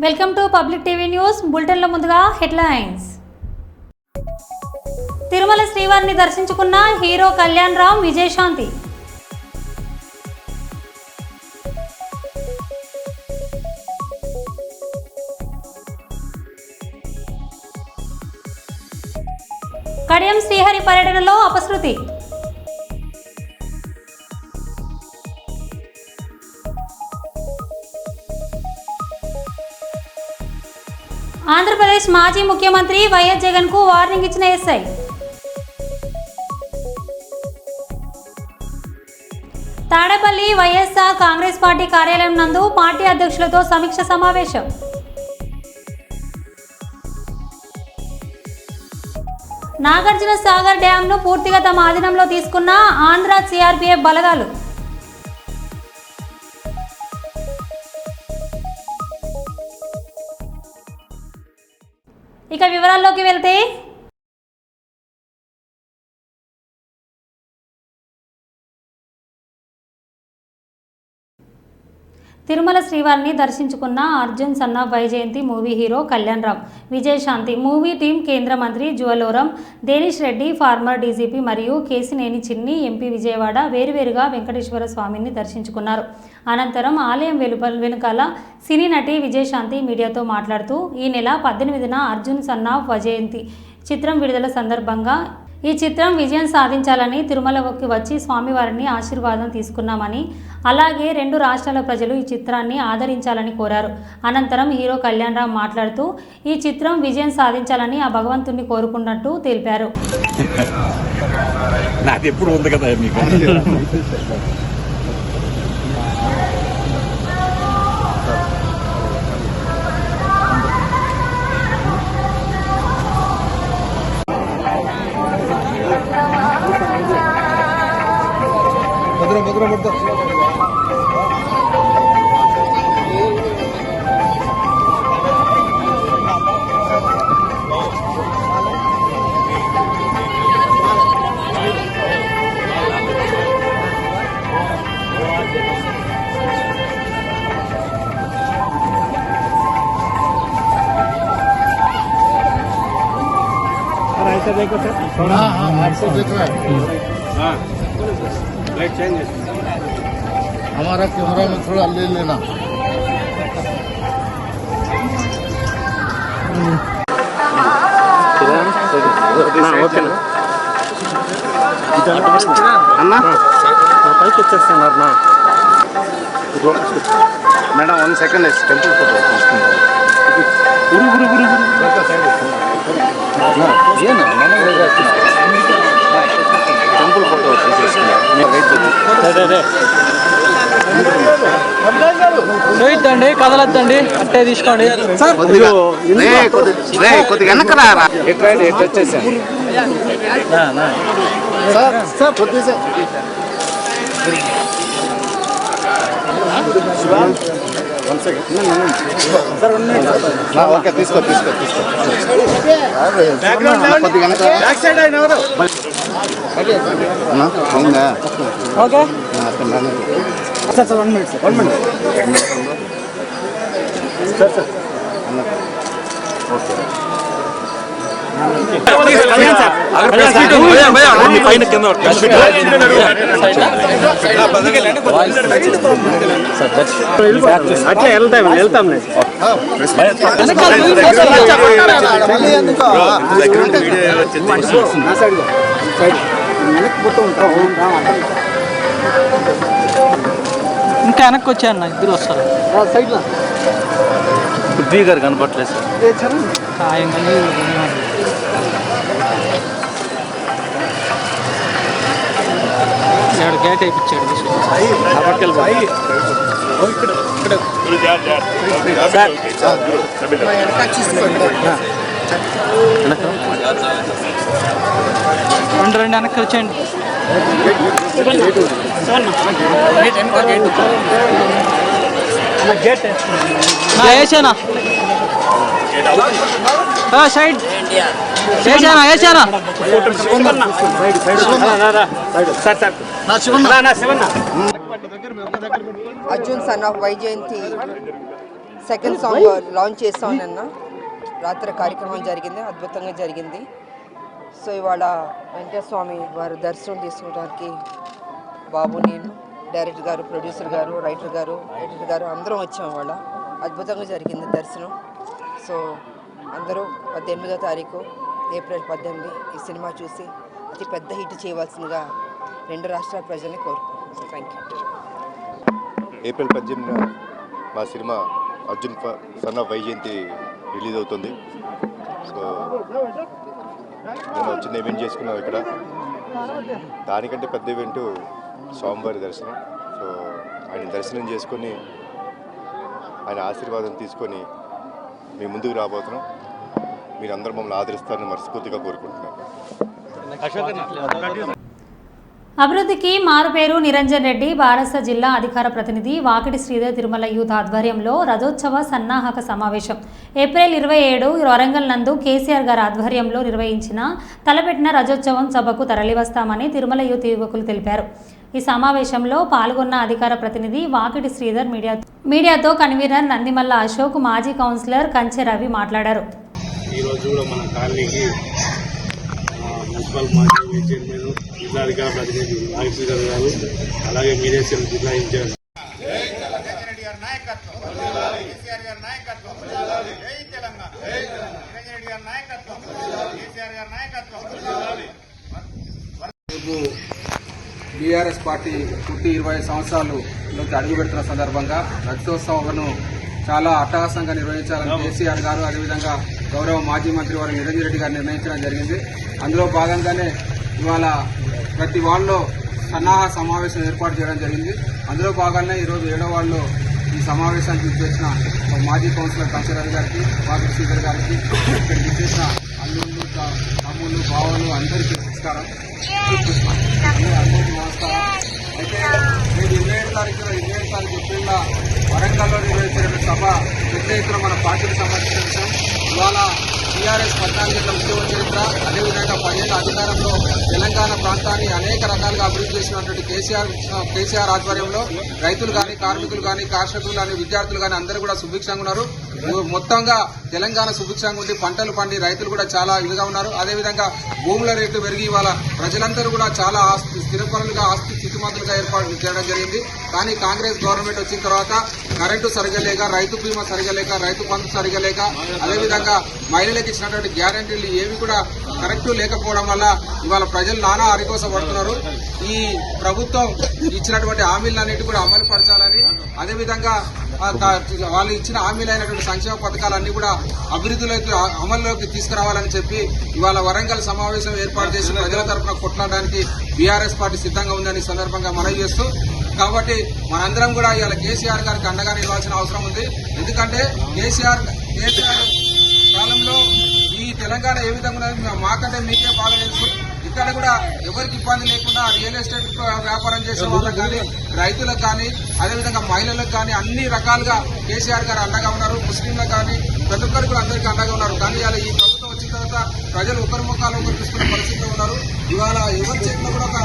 Welcome to public TV news బులెటిన్లో ముందుగా headlines. Tirumala శ్రీవారిని దర్శించుకున్న హీరో కళ్యాణ్ రామ్, విజయశాంతి. కడియం శ్రీహరి పర్యటనలో అపశృతి. ఆంధ్రప్రదేశ్ మాజీ ముఖ్యమంత్రి వైఎస్ జగన్ కు వార్నింగ్ ఇచ్చిన ఎస్ఐ. తాడేపల్లి వైఎస్ఆర్ కాంగ్రెస్ పార్టీ కార్యాలయం నందు పార్టీ అధ్యక్షులతో సమీక్ష సమావేశం. నాగార్జున సాగర్ డ్యాంను పూర్తిగా తమ ఆధీనంలో తీసుకున్న ఆంధ్ర సిఆర్పీఎఫ్ బలగాలు. ఇక వివరాల్లోకి వెళ్తే తిరుమల శ్రీవారిని దర్శించుకున్న Arjun son of Vyjayanthi movie hero Kalyan Ram, Vijayashanti. Movie team కేంద్ర మంత్రి జువలోరం, దేనిష్ రెడ్డి, ఫార్మర్ డీజీపీ మరియు కేసినేని చిన్ని, ఎంపీ విజయవాడ వేరువేరుగా వెంకటేశ్వర స్వామిని దర్శించుకున్నారు. అనంతరం ఆలయం వెనుకాల సినీ నటి విజయశాంతి మీడియాతో మాట్లాడుతూ, ఈ నెల 18న అర్జున్ సన్ ఆఫ్ వైజయంతి చిత్రం విడుదల సందర్భంగా ఈ చిత్రం విజయం సాధించాలని తిరుమలకి వచ్చి స్వామివారిని ఆశీర్వాదం తీసుకున్నామని, అలాగే 2 రాష్ట్రాల ప్రజలు ఈ చిత్రాన్ని ఆదరించాలని కోరారు. అనంతరం హీరో కళ్యాణ్ రామ్ మాట్లాడుతూ, ఈ చిత్రం విజయం సాధించాలని ఆ భగవంతుణ్ణి కోరుకున్నట్టు తెలిపారు. देखो सर, हाँ आपको देख रहा है। हाँ लाइट चेंज है, हमारा कैमरा में थोड़ा ले लेना। ఓకే అన్నా పైకి వచ్చేస్తున్నారు మేడం. 1 సెకండ్ టెంపుల్ ఫోటో తీసుకుంటారు. టెంపుల్ ఫోటో తీసేసుకోండి, కదలొద్దండి, అట్టే తీసుకోండి. కొద్దిగా వెనకరారా, ఎట్లా వచ్చేసాను ఓకే తీసుకో అట్లా వెళ్తాం ఇంకా వెనక్కి వచ్చాయన్న, ఇద్దరు వస్తారు. బుద్ధి గారు కనపట్లేదు సార్. గేట్ అయిపించాడు. రెండు వెనక్కి వచ్చేయండి. వేసానా సైడ్ వేసానా Arjun son of Vyjayanthi second song launch చేస్తాం నిన్న రాత్రి కార్యక్రమం జరిగింది, అద్భుతంగా జరిగింది. సో ఇవాళ వెంకటస్వామి వారు దర్శనం తీసుకోవడానికి బాబు, నేను, డైరెక్టర్ గారు, ప్రొడ్యూసర్ గారు, రైటర్ గారు, ఎడిటర్ గారు అందరం వచ్చాం. ఇవాళ అద్భుతంగా జరిగింది దర్శనం. సో అందరూ 18వ తారీఖు ఏప్రిల్ 18 ఈ సినిమా చూసి అతి పెద్ద హిట్ చేయవలసిందిగా 2 రాష్ట్రాల ప్రజల్ని కోరుకుంటున్నాను. Thank you. ఏప్రిల్ 18 మా cinema Arjun son of Vyjayanthi release అవుతుంది. సో నేను చిన్న ఈవెంట్ చేసుకున్నాను ఇక్కడ. దానికంటే పెద్ద ఈవెంట్ స్వామివారి దర్శనం. సో ఆయన దర్శనం చేసుకొని ఆయన ఆశీర్వాదం తీసుకొని మీ ముందుకు రాబోతున్నాం. మీరందరూ మమ్మల్ని ఆదరిస్తారని మనస్ఫూర్తిగా కోరుకుంటున్నాను. అభివృద్ధికి మారుపేరు నిరంజన్ రెడ్డి బారస జిల్లా అధికార ప్రతినిధి వాకిటి శ్రీధర్ తిరుమల యూత్ ఆధ్వర్యంలో రథోత్సవ సన్నాహక సమావేశం ఏప్రిల్ 27 వరంగల్ నందు కేసీఆర్ గారి ఆధ్వర్యంలో నిర్వహించిన తలపెట్టిన రథోత్సవం సభకు తరలివస్తామని తిరుమల యూత్ యువకులు తెలిపారు. ఈ సమావేశంలో పాల్గొన్న అధికార ప్రతినిధి వాకిటి శ్రీధర్ మీడియాతో కన్వీనర్ నందిమల్ల అశోక్, మాజీ కౌన్సిలర్ కంచె రవి మాట్లాడారు. మున్సిపల్ మాజీ వైస్ చైర్మన్, జిల్లా అధికార ప్రతినిధి నాగేశ్వర గారు, అలాగే మీడియా సెల్ జిల్లా ఇన్ఛార్జ్ బీఆర్ఎస్ పార్టీ పుట్టి 20 సంవత్సరాలలోకి అడుగుపెడుతున్న సందర్భంగా రథోత్సవాలను చాలా అట్టహాసంగా నిర్వహించాలని కేసీఆర్ గారు, అదేవిధంగా గౌరవ మాజీ మంత్రి వారు నిరంజన్ రెడ్డి గారు నిర్ణయించడం జరిగింది. అందులో భాగంగానే ఇవాళ ప్రతి వార్డులో సన్నాహ సమావేశం ఏర్పాటు చేయడం జరిగింది. అందులో భాగంగానే ఈరోజు 7వ వార్డులో ఈ సమావేశానికి చేసిన మాజీ కౌన్సిలర్ కంచరాజు గారికి, వాకిటి శ్రీధర్ గారికి, ఇక్కడికి చేసిన అల్లుళ్ళు, తమ్ముళ్ళు, బావలు అందరికీ నమస్కారం. అందరికీ నమస్కారం. అయితే నేను 27 తారీఖు ఏప్రిల్ వరంగల్లో నిర్వహించిన సభ పెద్ద ఎత్తున మన పార్టీకి సంబంధించిన విషయం. ఇవాళ టీఆర్ఎస్ 14 ఏళ్ల ఉద్యోగ చరిత్ర, అదేవిధంగా 10 ఏళ్ల అధికారంలో తెలంగాణ ప్రాంతాన్ని అనేక రకాలుగా అభివృద్ధి చేసినటువంటి కేసీఆర్ ఆధ్వర్యంలో రైతులు కానీ, కార్మికులు కానీ, కర్షకులు కానీ, విద్యార్థులు కానీ అందరూ కూడా సుభిక్షంగా ఉన్నారు. మొత్తంగా తెలంగాణ సుభిక్షంగా ఉండి పంటలు పండి రైతులు కూడా చాలా ఇదిగా ఉన్నారు. అదేవిధంగా భూముల రేట్లు పెరిగి ఇవాళ ప్రజలందరూ కూడా చాలా స్థిరపరులుగా, ఆస్తి స్థితిమంతులుగా ఏర్పాటు చేయడం జరిగింది. కానీ కాంగ్రెస్ గవర్నమెంట్ వచ్చిన తర్వాత కరెంటు సరిగా లేక, రైతు బీమా సరిగా లేక, రైతు బంధు సరిగా లేక, అదేవిధంగా మహిళలకు ఇచ్చినటువంటి గ్యారంటీలు ఏవి కూడా కరెక్ట్ లేకపోవడం వల్ల ఇవాళ ప్రజలు నానా అరికోస పడుతున్నారు. ఈ ప్రభుత్వం ఇచ్చినటువంటి హామీలన్నిటి కూడా అమలు పరచాలని, అదేవిధంగా వాళ్ళు ఇచ్చిన హామీలైనటువంటి సంక్షేమ పథకాలన్నీ కూడా అభివృద్ధిలోకి, అమల్లోకి తీసుకురావాలని చెప్పి ఇవాళ వరంగల్ సమావేశం ఏర్పాటు చేసి ప్రజల తరఫున కొట్లాడడానికి బీఆర్ఎస్ పార్టీ సిద్ధంగా ఉందని సందర్భంగా మనవి చేస్తూ, కాబట్టి మనందరం కూడా ఇవాళ కేసీఆర్ గారికి అండగా నిలవాల్సిన అవసరం ఉంది. ఎందుకంటే కేసీఆర్ కాలంలో ఈ తెలంగాణ ఏ విధంగా మాకంటే మీకే బాగా తెలుసు. ఇక్కడ కూడా ఎవరికి ఇబ్బంది లేకుండా రియల్ ఎస్టేట్ వ్యాపారం చేసే వాళ్ళకి కానీ, రైతులకు కానీ, అదేవిధంగా మహిళలకు కానీ అన్ని రకాలుగా కేసీఆర్ గారు అండగా ఉన్నారు. ముస్లింలకు కానీ ప్రతి ఒక్కరు కూడా అందరికీ అండగా ఉన్నారు. కానీ ఇవాళ ఈ ప్రభుత్వం వచ్చిన తర్వాత ప్రజలు ఒకరి ముఖాలు ఒకరు తీసుకునే పరిస్థితిలో ఉన్నారు. ఇవాళ ఎవరి చేతిలో కూడా ఒక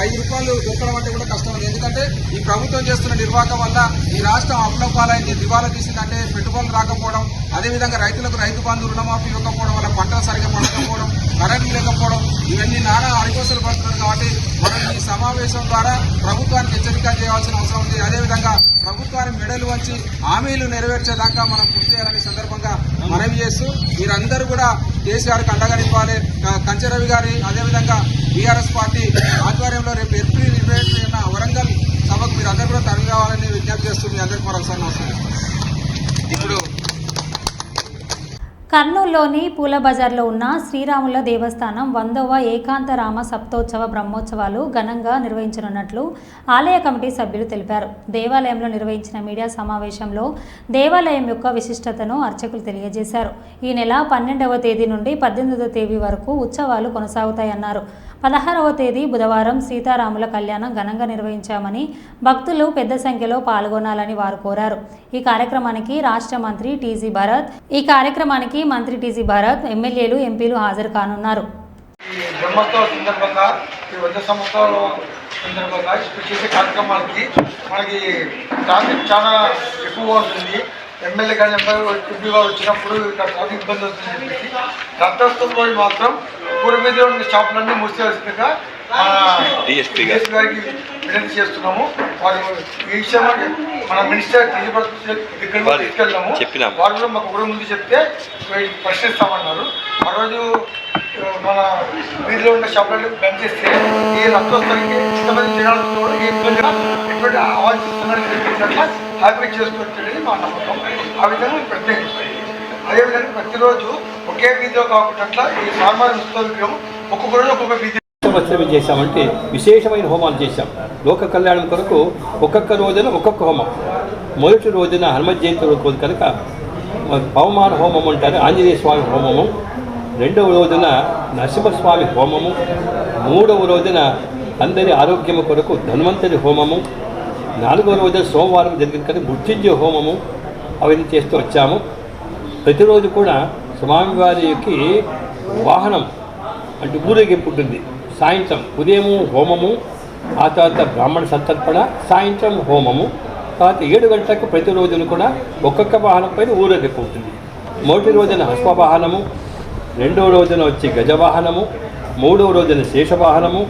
5 రూపాయలు దొరకడం అంటే కూడా కష్టం ఉంది. ఎందుకంటే ఈ ప్రభుత్వం చేస్తున్న నిర్వాహకం వల్ల ఈ రాష్ట్రం అప్లపాలైంది, దివాలా తీసిందంటే పెట్టుబడులు రాకపోవడం, అదేవిధంగా రైతులకు రైతు బంధు రుణమాఫీ ఇవ్వకపోవడం వల్ల పంటలు సరిగా పండకపోవడం, కరెంటు లేకపోవడం, ఇవన్నీ నానా అరికోసలు పడుతున్నారు. కాబట్టి మనం ఈ సమావేశం ద్వారా ప్రభుత్వానికి హెచ్చరిక చేయాల్సిన అవసరం ఉంది. అదేవిధంగా ప్రభుత్వాన్ని మెడలు వంచి హామీలు నెరవేర్చేదాకా మనం కృషి చేయాలని సందర్భంగా మనవి చేస్తూ, మీరందరూ కూడా కేసీఆర్కి అండగా నింపాలి. కంచెరవి గారి, అదేవిధంగా బీఆర్ఎస్ పార్టీ ఆధ్వర్యంలో రేపు ఏప్రిల్ 27 వరంగల్ సభకు మీరు అందరూ కూడా తరలి రావాలని విజ్ఞప్తి చేస్తూ మీ అందరికీ మరొకసారి నమస్కారం. ఇప్పుడు కర్నూలులోని పూల బజార్లో ఉన్న శ్రీరాముల దేవస్థానం 100వ ఏకాంతరామ సప్తోత్సవ బ్రహ్మోత్సవాలు ఘనంగా నిర్వహించనున్నట్లు ఆలయ కమిటీ సభ్యులు తెలిపారు. దేవాలయంలో నిర్వహించిన మీడియా సమావేశంలో దేవాలయం యొక్క విశిష్టతను అర్చకులు తెలియజేశారు. ఈ నెల 12వ తేదీ నుండి 18వ తేదీ వరకు ఉత్సవాలు కొనసాగుతాయన్నారు. 16వ తేదీ బుధవారం సీతారాముల కళ్యాణం ఘనంగా నిర్వహించామని, భక్తులు పెద్ద సంఖ్యలో పాల్గొనాలని వారు కోరారు. ఈ కార్యక్రమానికి మంత్రి టీజీ భరత్, ఎమ్మెల్యేలు, ఎంపీలు హాజరు కానున్నారు. బ్రహ్మోత్సవ సందర్భంగా, ఈ 100 సంవత్సరాల సందర్భంగా ఇప్పుడు చేసే కార్యక్రమాలకి మనకి ట్రాఫిక్ చాలా ఎక్కువగా ఉంటుంది. ఎమ్మెల్యే కానీ ఎంపీ గారు వచ్చినప్పుడు ఇక్కడ ట్రాఫిక్ ఇబ్బంది అవుతుందని చెప్పేసి రథోత్సవం రోజు మాత్రం ఊరి మీద ఉన్న షాపులన్నీ మూసేయాల్సిందిగా డిఎస్పీ గారికి వినతి చేస్తున్నాము. వారు ఈ విషయంలో మన మినిస్టర్ దగ్గర తీసుకెళ్ళాము. వారు కూడా మాకు ఊరి ముందు చెప్తే ప్రశ్నిస్తామన్నారు. ఆ రోజు మన వీధిలో ఉన్న షాపులను బంద్ చేస్తే ఈ రథోత్సవానికి ఇంతమంది జనాలతో కూడా ఏ ఇబ్బందిగా ఎటువంటి అవాంఛనీయంగా హ్యాపీ చేసుకోవచ్చనేది మా నమ్మకం. ఆ విధంగా ప్రత్యేకిస్తాం. అదేవిధంగా ప్రతిరోజు ఒకే వీధిలో కాకుండా ఈ సామాన్య ఉత్సవ విగ్రహం ఒక్కొక్క రోజు ఒక్కొక్క వీధి ఏం చేశామంటే విశేషమైన హోమాలు చేశాం. లోక కళ్యాణం కొరకు ఒక్కొక్క రోజున ఒక్కొక్క హోమం. మొదటి రోజున హనుమత్ జయంతి రోజు కనుక పవమాన హోమం అంటారు, ఆంజనేయ స్వామి హోమము. రెండవ రోజున నరసింహస్వామి హోమము. మూడవ రోజున అందరి ఆరోగ్యము కొరకు ధన్వంతరి హోమము. నాలుగవ రోజున సోమవారం జరిగింది కానీ మృత్యుంజయ హోమము అవన్నీ చేస్తూ వచ్చాము. ప్రతిరోజు కూడా స్వామివారికి వాహనం అంటే ఊరేగింపు ఉంటుంది. సాయంత్రం ఉదయము హోమము, ఆ తర్వాత బ్రాహ్మణ సంతర్పణ, సాయంత్రం హోమము. తర్వాత 7 గంటలకు ప్రతిరోజును కూడా ఒక్కొక్క వాహనం పైన ఊరేగింపు ఉంటుంది. మొదటి రోజున అశ్వవాహనము, రెండవ రోజున వచ్చి గజవాహనము, మూడవ రోజున శేషవాహనము,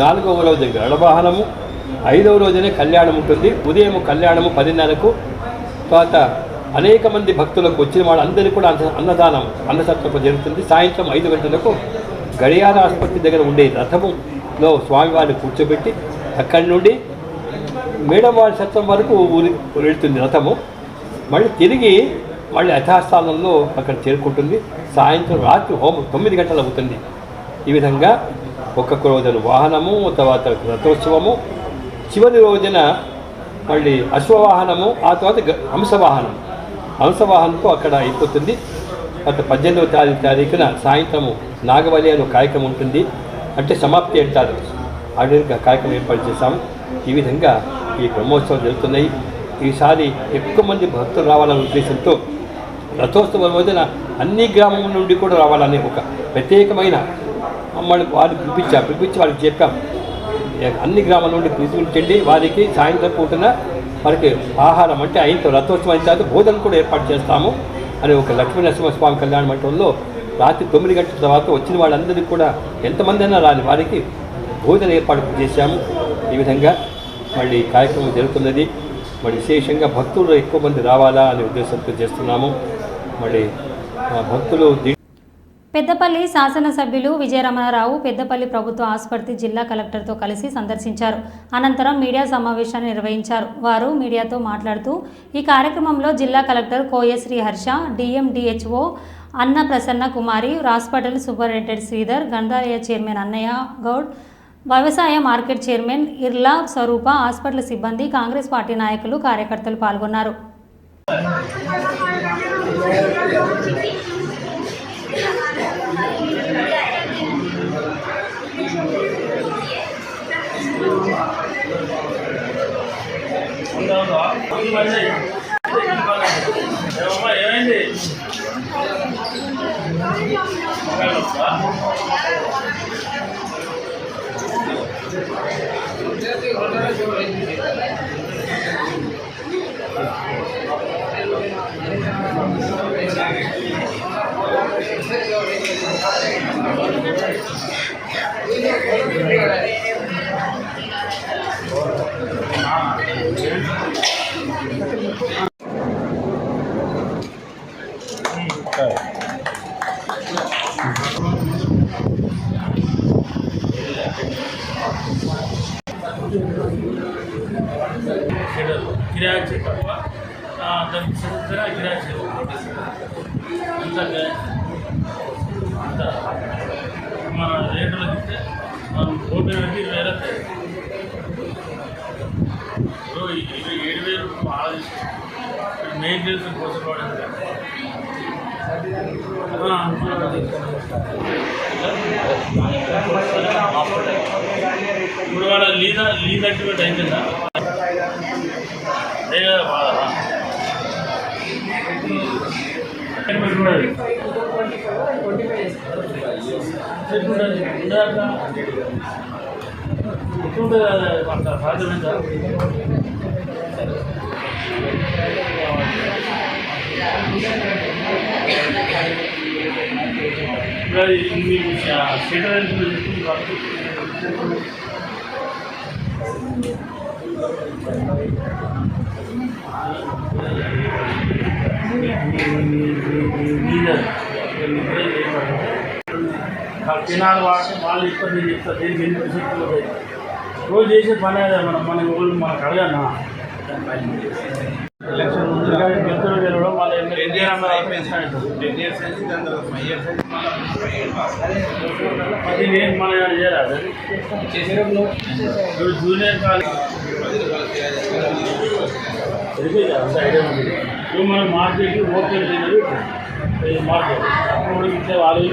నాలుగవ రోజున గరుడవాహనము, 5వ రోజునే కళ్యాణం ఉంటుంది. ఉదయం కళ్యాణము 10:30కు. తర్వాత అనేక మంది భక్తులకు వచ్చిన వాళ్ళందరికీ కూడా అన్నదానం అన్నసత్రం జరుగుతుంది. సాయంత్రం 5 గంటలకు గడియార ఆసుపత్రి దగ్గర ఉండే రథములో స్వామివారిని కూర్చోబెట్టి అక్కడి నుండి మేడవారి సత్రం వరకు వెళుతుంది రథము. మళ్ళీ తిరిగి యథాస్థానంలో అక్కడ చేరుకుంటుంది. సాయంత్రం రాత్రి హోమం 9 గంటలు అవుతుంది. ఈ విధంగా ఒక్కొక్క రోజున వాహనము, తర్వాత రథోత్సవము, చివరి రోజున మళ్ళీ అశ్వవాహనము, ఆ తర్వాత హంసవాహనంతో అక్కడ అయిపోతుంది. తర్వాత 18వ తారీఖున సాయంత్రము నాగవల్లి అనే కార్యక్రమం ఉంటుంది. అంటే సమాప్తి అంటారు. ఆ విధంగా కార్యక్రమం ఏర్పాటు చేశాము. ఈ విధంగా ఈ బ్రహ్మోత్సవం జరుగుతున్నాయి. ఈసారి ఎక్కువ మంది భక్తులు రావాలనే ఉద్దేశంతో రథోత్సవం రోజున అన్ని గ్రామం నుండి కూడా రావాలనే ఒక ప్రత్యేకమైన వాళ్ళు పిలిపించి వాళ్ళకి చెప్పాం. అన్ని గ్రామాల నుండి పిలిపించండి, వారికి సాయంత్రం పూటన వారికి ఆహారం అంటే అయిన రథోత్సవం అయిన తర్వాత భోజనం కూడా ఏర్పాటు చేస్తాము అని ఒక లక్ష్మీనరసింహస్వామి కళ్యాణ మంటపంలో రాత్రి 9 గంటల తర్వాత వచ్చిన వాళ్ళందరికీ కూడా ఎంతమంది అయినా రాని వారికి భోజన ఏర్పాటు చేశాము. ఈ విధంగా మళ్ళీ కార్యక్రమం జరుగుతున్నది. మరి విశేషంగా భక్తులు ఎక్కువ మంది రావాలా అనే ఉద్దేశంతో చేస్తున్నాము. మళ్ళీ భక్తులు పెద్దపల్లి శాసనసభ్యులు విజయరమణారావు పెద్దపల్లి ప్రభుత్వ ఆసుపత్రి జిల్లా కలెక్టర్తో కలిసి సందర్శించారు. అనంతరం మీడియా సమావేశాన్ని నిర్వహించారు. వారు మీడియాతో మాట్లాడుతూ ఈ కార్యక్రమంలో జిల్లా కలెక్టర్ కోయ శ్రీహర్ష, డిఎండిహెచ్ఓ అన్న ప్రసన్న కుమారి, హాస్పిటల్ సూపరింటెండెంట్ శ్రీధర్, గ్రంథాలయ చైర్మన్ అన్నయ్య గౌడ్, వ్యవసాయ మార్కెట్ చైర్మన్ ఇర్లా స్వరూప, హాస్పిటల్ సిబ్బంది, కాంగ్రెస్ పార్టీ నాయకులు, కార్యకర్తలు పాల్గొన్నారు. ఏమైంది? గిరాకీ తక్కువ దానికి సరిగ్గా గిరాకీ అంత మన రేటులో తింటే మనం ఓటు పెట్టి 7,000 బాగా తీసుకుంటాం. మెయిన్ చేసిన కోసం పడేది ఇప్పుడు వాళ్ళ లీజ్ యాక్టివేట్ అయిందా? అదే కదా బాధ. ఎట్లుంటుంది అంత సాధ్యమైందా? మీకు సెంట్రల్ తినాలి వాటి వాళ్ళు ఇబ్బంది చెప్తారు దేనికి ఎన్ని శక్తులు రోజు చేసే పని అదే మన ఊళ్ళు మనకు అడగన్నా ఎలక్షన్ ముందుగా గెలుతులు గెలవడం మళ్ళీ అది నేను మన చేయరాదు జూనియర్ కాలేజ్ ఐడియా ఉంది ఇప్పుడు మనం మార్కెట్ ఓపెన్ చేయలేదు మార్కెట్ అప్పుడు ఇచ్చే వాళ్ళు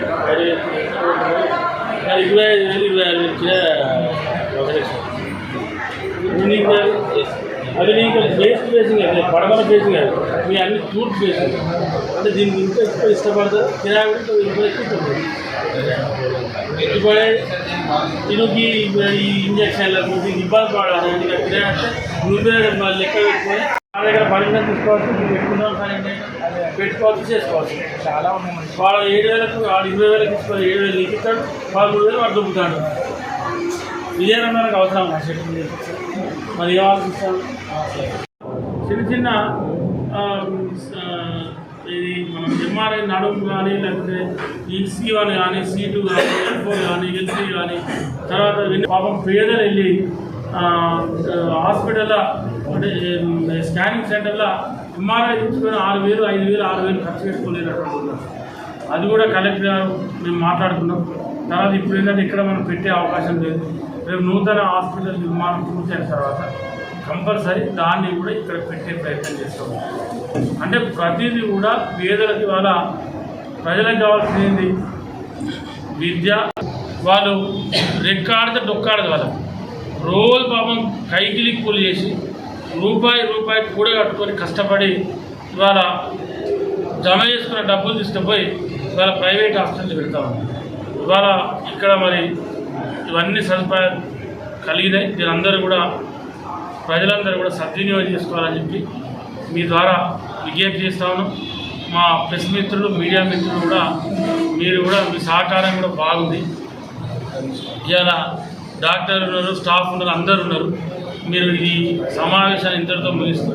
25,000 ఇచ్చే ఒక లక్షం అది నీకు బేస్ బేసింగ్ అది పడమల బేసింగ్ అది మీ అన్ని తూర్పు బేసింగ్ అంటే దీనికి ఇంకా ఎక్కువ ఇష్టపడతారు కిరాయి కూడా ఎక్కువ ఇష్టపడుతుంది ఇష్టపడే దీనికి ఈ ఇంజక్షన్లకు దీనికి ఇబ్బంది పడాలి కిరాయి అంటే నువ్వే లెక్క పెట్టుకొని నా దగ్గర పడిన తీసుకోవచ్చు పెట్టుకుంటాం కానీ పెట్టుకోవచ్చు చేసుకోవచ్చు చాలా ఉన్నాయి వాడు 7,000కు వాడు 20,000 తీసుకోవాలి 7,000 నీకు ఇస్తాడు వాడు 3,000 వాడు దొబ్బుతాడు విజయనగరానికి అవసరం మరి ఏం ఆలోచిస్తాను చిన్న చిన్న ఇది మనం ఎంఆర్ఐ నడుము కానీ లేకపోతే ఈ C1 కానీ C2 కానీ L4 కానీ LC కానీ తర్వాత పాపం పేదలు వెళ్ళి హాస్పిటల్లో అంటే స్కానింగ్ సెంటర్లో ఎంఆర్ఐ తీసుకొని 6,000, 5,000, 6,000 ఖర్చు పెట్టుకోలేనటువంటి అది కూడా కలెక్టర్ గారు మేము మాట్లాడుకున్నాం. తర్వాత ఇప్పుడు ఏంటంటే ఇక్కడ మనం పెట్టే అవకాశం లేదు. రేపు నూతన హాస్పిటల్ నిర్మాణం పూర్తయిన తర్వాత కంపల్సరీ దాన్ని కూడా ఇక్కడ పెట్టే ప్రయత్నం చేస్తాం. అంటే ప్రతిదీ కూడా పేదలకి వాళ్ళ ప్రజలకు కావాల్సింది విద్య. వాళ్ళు రెక్కాడితే డొక్కాడదు. వాళ్ళ రోజు పాపం కైకిలి కూలి చేసి రూపాయి కూడా కట్టుకొని కష్టపడి ఇవాళ జమ చేసుకున్న డబ్బులు తీసుకుపోయి ఇవాళ ప్రైవేట్ హాస్పిటల్ పెడతా ఉన్నాం. ఇవాళ ఇక్కడ మరి ఇవన్నీ సదుపాయాలు కలిగినాయి. దీనందరూ కూడా ప్రజలందరూ కూడా సద్వినియోగం చేసుకోవాలని చెప్పి మీ ద్వారా విజ్ఞప్తి చేస్తా ఉన్నాం. మా ప్రెస్ మిత్రులు, మీడియా మిత్రులు కూడా మీరు కూడా మీ సహకారం కూడా బాగుంది. ఇవాళ డాక్టర్లు ఉన్నారు, స్టాఫ్ ఉన్నారు, అందరు ఉన్నారు. మీరు ఈ సమావేశాన్ని ఇంతటితో ముగిస్తూ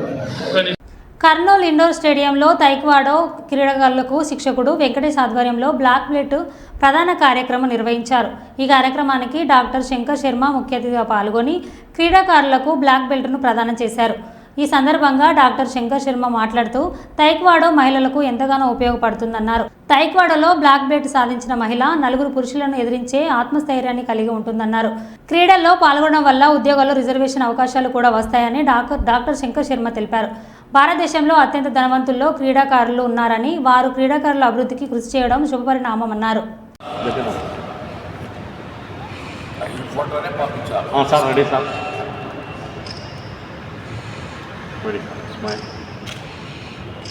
కర్నూలు ఇండోర్ స్టేడియంలో తైక్వాడో క్రీడాకారులకు శిక్షకుడు వెంకటేష్ ఆధ్వర్యంలో బ్లాక్ బెల్ట్ ప్రధాన కార్యక్రమం నిర్వహించారు. ఈ కార్యక్రమానికి డాక్టర్ శంకర్ శర్మ ముఖ్య అతిథిగా పాల్గొని క్రీడాకారులకు బ్లాక్ బెల్ట్ను ప్రదానం చేశారు. ఈ సందర్భంగా డాక్టర్ శంకర్ శర్మ మాట్లాడుతూ తైక్వాడో మహిళలకు ఎంతగానో ఉపయోగపడుతుందన్నారు. తైక్వాడోలో బ్లాక్ బెల్ట్ సాధించిన మహిళ 4 పురుషులను ఎదిరించే ఆత్మస్థైర్యాన్ని కలిగి ఉంటుందన్నారు. క్రీడల్లో పాల్గొనడం వల్ల ఉద్యోగాల్లో రిజర్వేషన్ అవకాశాలు కూడా వస్తాయని డాక్టర్ శంకర్ శర్మ తెలిపారు. భారతదేశంలో అత్యంత ధనవంతుల్లో క్రీడాకారులు ఉన్నారని, వారు క్రీడాకారుల అభివృద్ధికి కృషి చేయడం శుభపరిణామమన్నారు.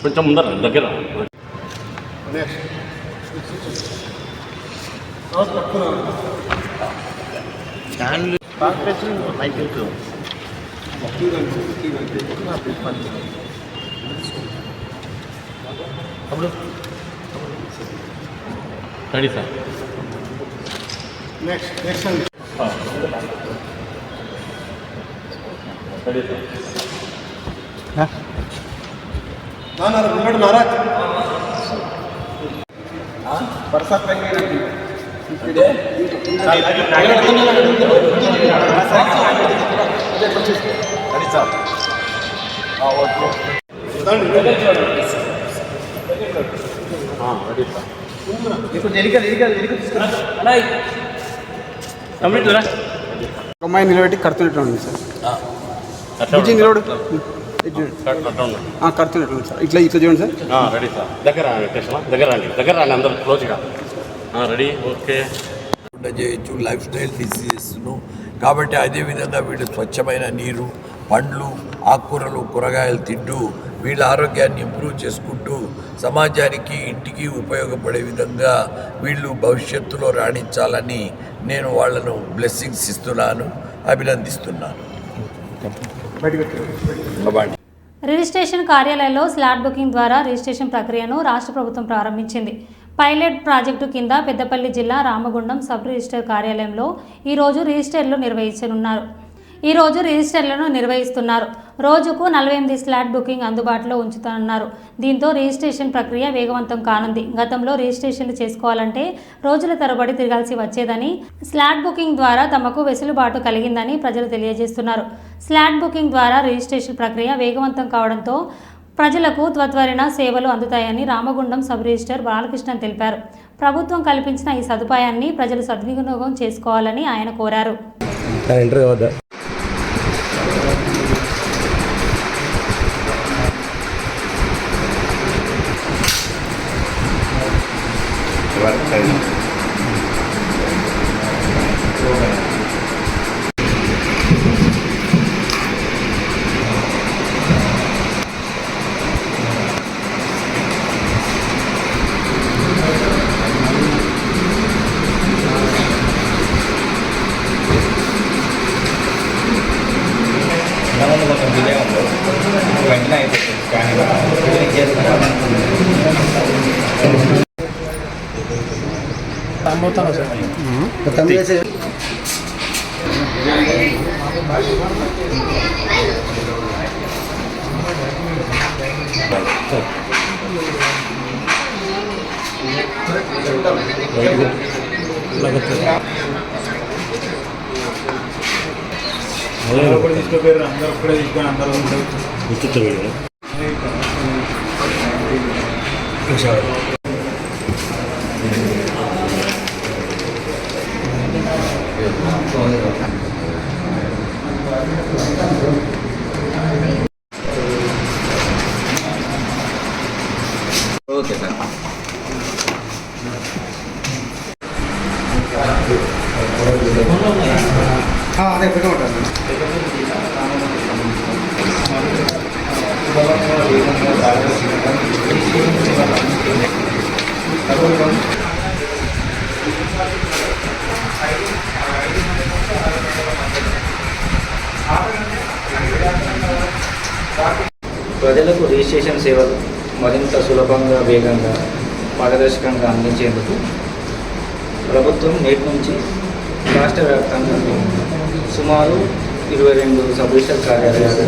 కొంచెం ముందర దగ్గర ready sir. Next ready sir. नाराज बरसात అమ్మాయి నిలబెట్టి కడుతున్నట్టు సార్. నిలబడు కడుతున్నట్టు సార్. ఇట్లా చూడండి సార్. Ready sir. దగ్గర దగ్గర రండి అందరూ క్లోజ్గా రెడీ. ఓకే. చేయొచ్చు లైఫ్ స్టైల్ డిసీజెస్ను. కాబట్టి అదేవిధంగా వీళ్ళు స్వచ్ఛమైన నీరు, పండ్లు, ఆకుకూరలు, కూరగాయలు తింటూ వీళ్ళ ఆరోగ్యాన్ని ఇంప్రూవ్ చేసుకుంటూ సమాజానికి, ఇంటికి ఉపయోగపడే విధంగా వీళ్ళు భవిష్యత్తులో రాణించాలని నేను వాళ్ళను బ్లెస్సింగ్స్ ఇస్తున్నాను, అభినందిస్తున్నాను. రిజిస్ట్రేషన్ కార్యాలయంలో స్లాట్ బుకింగ్ ద్వారా రిజిస్ట్రేషన్ ప్రక్రియను రాష్ట్ర ప్రభుత్వం ప్రారంభించింది. పైలట్ ప్రాజెక్టు కింద పెద్దపల్లి జిల్లా రామగుండం సబ్ రిజిస్టర్ కార్యాలయంలో ఈరోజు రిజిస్టర్లను నిర్వహిస్తున్నారు. రోజుకు 48 స్లాట్ బుకింగ్ అందుబాటులో ఉంచుతున్నారు. దీంతో రిజిస్ట్రేషన్ ప్రక్రియ వేగవంతం కానుంది. గతంలో రిజిస్ట్రేషన్లు చేసుకోవాలంటే రోజుల తరబడి తిరగాల్సి వచ్చేదని, స్లాట్ బుకింగ్ ద్వారా తమకు వెసులుబాటు కలిగిందని ప్రజలు తెలియజేస్తున్నారు. స్లాట్ బుకింగ్ ద్వారా రిజిస్ట్రేషన్ ప్రక్రియ వేగవంతం కావడంతో ప్రజలకు త్వరిత సేవలు అందుతాయని రామగుండం సబ్ రిజిస్టర్ బాలకృష్ణ తెలిపారు. ప్రభుత్వం కల్పించిన ఈ సదుపాయాన్ని ప్రజలు సద్వినియోగం చేసుకోవాలని ఆయన కోరారు. వెంటనే అయిపోతుంది స్కానింగ్ తీసుకుపోయారు. అందరూ కూడా తీసుకొని అందరూ ఉంటారు. Okay sir. అదే పెట్టమంటారు. ప్రజలకు రిజిస్ట్రేషన్ సేవలు మరింత సులభంగా, వేగంగా, పారదర్శకంగా అందించేందుకు ప్రభుత్వం నేటి నుంచి రాష్ట్ర వ్యాప్తంగా సుమారు 22 సబ్ రిజిస్టర్ కార్యాలయాలు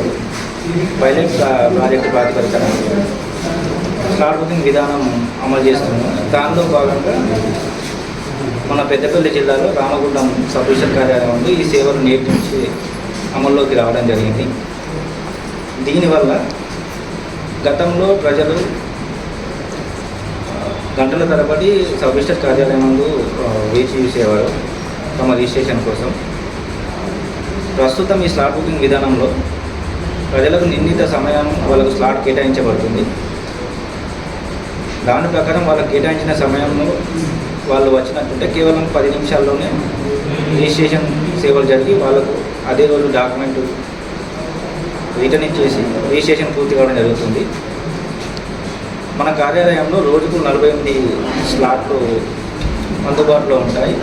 పైలట్ ప్రాజెక్టు ప్రాతిపదికన స్లాట్ బుకింగ్ విధానం అమలు చేస్తున్నాం. దానిలో భాగంగా మన పెద్దపల్లి జిల్లాలో రామగుండం సబ్ రిజిస్టర్ కార్యాలయం ఈ సేవలు నేటి నుంచి అమల్లోకి రావడం జరిగింది. దీనివల్ల గతంలో ప్రజలు గంటల తరబడి సబ్ రిజిస్టర్ కార్యాలయం ముందు వేచి చూసేవారు తమ రిజిస్ట్రేషన్ కోసం. ప్రస్తుతం ఈ స్లాట్ బుకింగ్ విధానంలో ప్రజలకు నిర్ణీత సమయం వాళ్ళకు స్లాట్ కేటాయించబడుతుంది. దాని ప్రకారం వాళ్ళకు కేటాయించిన సమయంలో వాళ్ళు వచ్చినట్టుంటే కేవలం 10 నిమిషాల్లోనే రిజిస్ట్రేషన్ సేవలు జరిగి వాళ్ళకు అదే రోజు డాక్యుమెంట్ రిటర్న్ ఇచ్చేసి రిజిస్ట్రేషన్ పూర్తి కావడం జరుగుతుంది. మన కార్యాలయంలో రోజుకు 48 స్లాట్లు అందుబాటులో ఉంటాయి.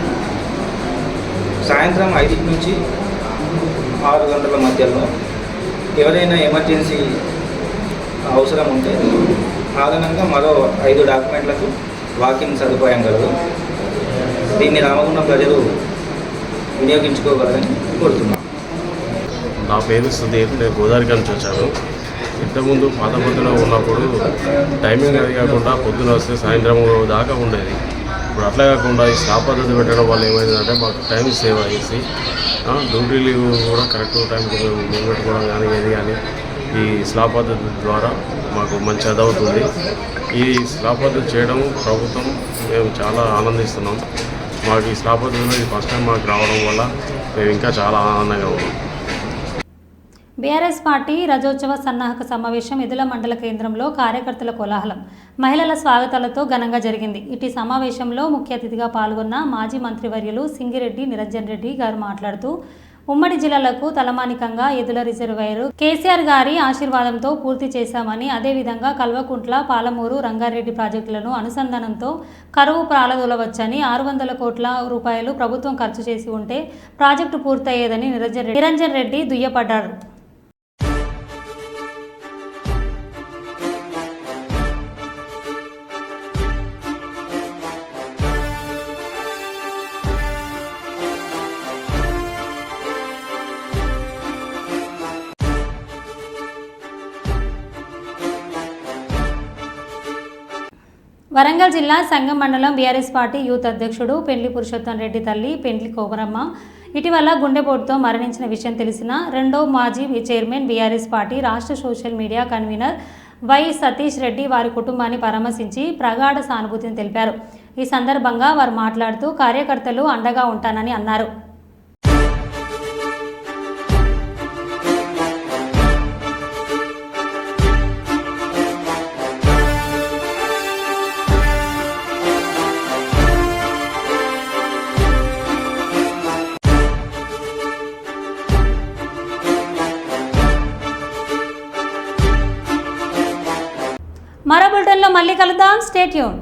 సాయంత్రం 5 నుంచి 6 గంటల మధ్యలో ఎవరైనా ఎమర్జెన్సీ అవసరం ఉంటే అదనంగా మరో 5 డాక్యుమెంట్లకు వాకింగ్ సదుపాయం కలదు. దీన్ని రామగుండం ప్రజలు వినియోగించుకోగలరని కోరుతున్నాం. నా పేరు సుధీర్, నేను గోదావరి నుంచి వచ్చాను. ఇంతకుముందు పాత పొద్దున ఉన్నప్పుడు టైమింగ్ అది కాకుండా పొద్దున వస్తే సాయంత్రం దాకా ఉండేది. ఇప్పుడు అట్లా కాకుండా ఈ స్లాబ్ పద్ధతి పెట్టడం వల్ల ఏమైందంటే మాకు టైం సేవ్ అయ్యేసి డ్యూటీ లీవ్ కూడా కరెక్ట్ టైంకి లీవ్ పెట్టుకోవడం కానీ ఏది కానీ ఈ స్లాబ్ పద్ధతి ద్వారా మాకు మంచి అదవుతుంది. ఈ స్లాబ్ పద్ధతి చేయడం ప్రభుత్వం మేము చాలా ఆనందిస్తున్నాం. మాకు ఈ స్లాబ్ పద్ధతిలో ఇది ఫస్ట్ టైం మాకు రావడం వల్ల మేము ఇంకా చాలా ఆనందంగా ఉన్నాం. బీఆర్ఎస్ పార్టీ రజోత్సవ సన్నాహక సమావేశం ఎదుల మండల కేంద్రంలో కార్యకర్తల కోలాహలం, మహిళల స్వాగతాలతో ఘనంగా జరిగింది. ఇటీ సమావేశంలో ముఖ్య అతిథిగా పాల్గొన్న మాజీ మంత్రివర్యులు సింగిరెడ్డి నిరంజన్ రెడ్డి గారు మాట్లాడుతూ ఉమ్మడి జిల్లాలకు తలమానికంగా ఎదుల రిజర్వాయర్ కేసీఆర్ గారి ఆశీర్వాదంతో పూర్తి చేశామని, అదేవిధంగా కల్వకుంట్ల, పాలమూరు, రంగారెడ్డి ప్రాజెక్టులను అనుసంధానంతో కరువు ప్రాలదూలవచ్చని, 600 కోట్ల రూపాయలు ప్రభుత్వం ఖర్చు చేసి ఉంటే ప్రాజెక్టు పూర్తయ్యేదని నిరంజన్ రెడ్డి దుయ్యపడ్డారు. వరంగల్ జిల్లా సంగం మండలం బీఆర్ఎస్ పార్టీ యూత్ అధ్యక్షుడు పెండ్లి పురుషోత్తం రెడ్డి తల్లి పెండ్లి కోమరమ్మ ఇటీవల గుండెపోటుతో మరణించిన విషయం తెలిసిన రెండో మాజీ చైర్మన్ బీఆర్ఎస్ పార్టీ రాష్ట్ర social media convenor Y Satish Reddy వారి కుటుంబాన్ని పరామర్శించి ప్రగాఢ సానుభూతిని తెలిపారు. ఈ సందర్భంగా వారు మాట్లాడుతూ కార్యకర్తలు అండగా ఉంటానని అన్నారు. మరో బులెటిన్లో మళ్ళీ కలుద్దాం. Stay tune.